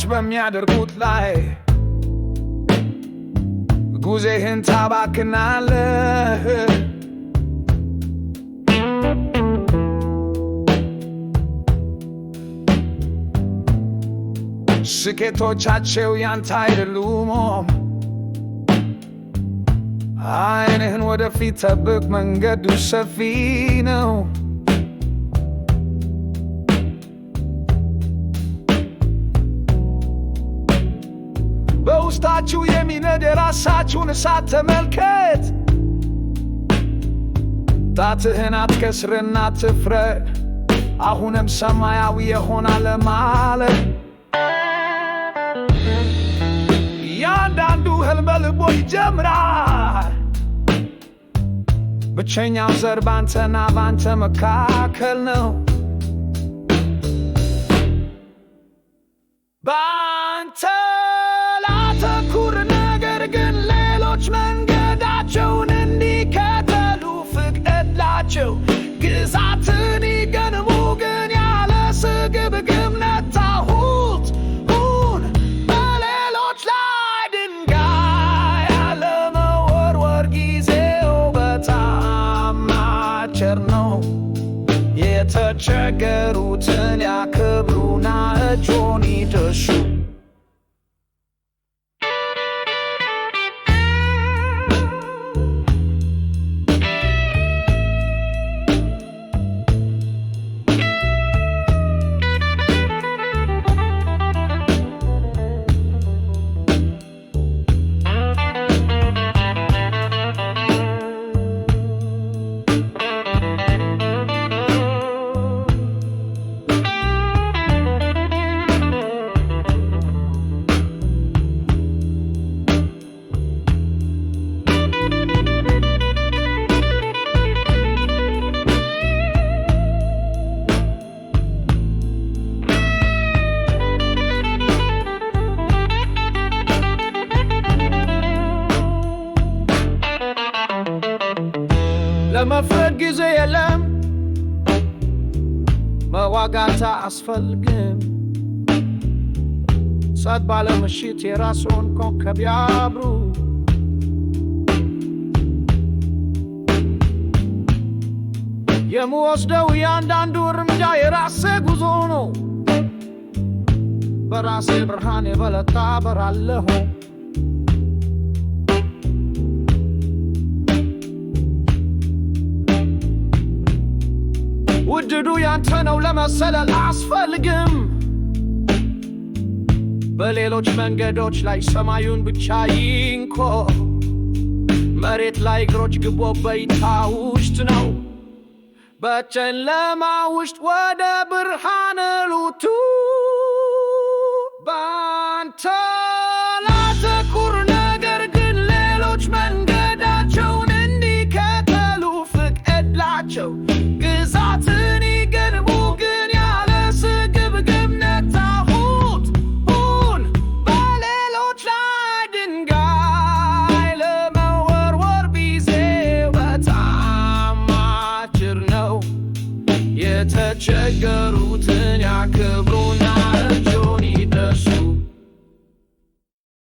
በሚያደርጉት ላይ ጊዜህን ታባክናለህ። ስኬቶቻቸው ያንተ አይደሉም። ዓይንህን ወደፊት ጠብቅ፣ መንገዱ ሰፊ ነው። በውስጣችሁ የሚነድ የራሳችሁን እሳት ተመልከት። ጣትህን አትከስርና አትፍረድ። አሁንም ሰማያዊ ይሆናል ማለት ያንዳንዱ ህልም በልቦ ይጀምራል። ብቸኛው ዘር ባንተና ባንተ መካከል ነው። ባንተ ላተኩር፣ ነገር ግን ሌሎች መንገዳቸውን እንዲከተሉ ፍቀድላቸው። ግዛትን ይገንቡ፣ ግን ያለ ስግብግብነት ታሁት ሁን። በሌሎች ላይ ድንጋይ ያለመወርወር ጊዜው በጣም አጭር ነው። የተቸገሩትን ያክብሩና እጆን ይድረሱ። ለመፍረድ ጊዜ የለም፣ መዋጋት አያስፈልግም። ጸጥ ባለ ምሽት የራስዎን ኮከብ ያብሩ። የምወስደው እያንዳንዱ እርምጃ የራሴ ጉዞ ነው። በራሴ ብርሃን የበለጠ አበራለሁ። ውድዱ ያንተ ነው ለመሰለል አያስፈልግም። በሌሎች መንገዶች ላይ ሰማዩን ብቻ ይንኮ። መሬት ላይ እግሮች ግቦ በይታ ውስጥ ነው። በጨለማ ውስጥ ወደ ብርሃን ሉቱ። ባንተ ላተኩር፣ ነገር ግን ሌሎች መንገዳቸውን እንዲከተሉ ፍቀድላቸው። ግዛትን ይገንቡ፣ ግን ያለ ስግብግብነት ታሁት ሁን። በሌሎች ላይ ድንጋይ ለመወርወር ጊዜው በጣም አጭር ነው። የተቸገሩትን ያክብሩ።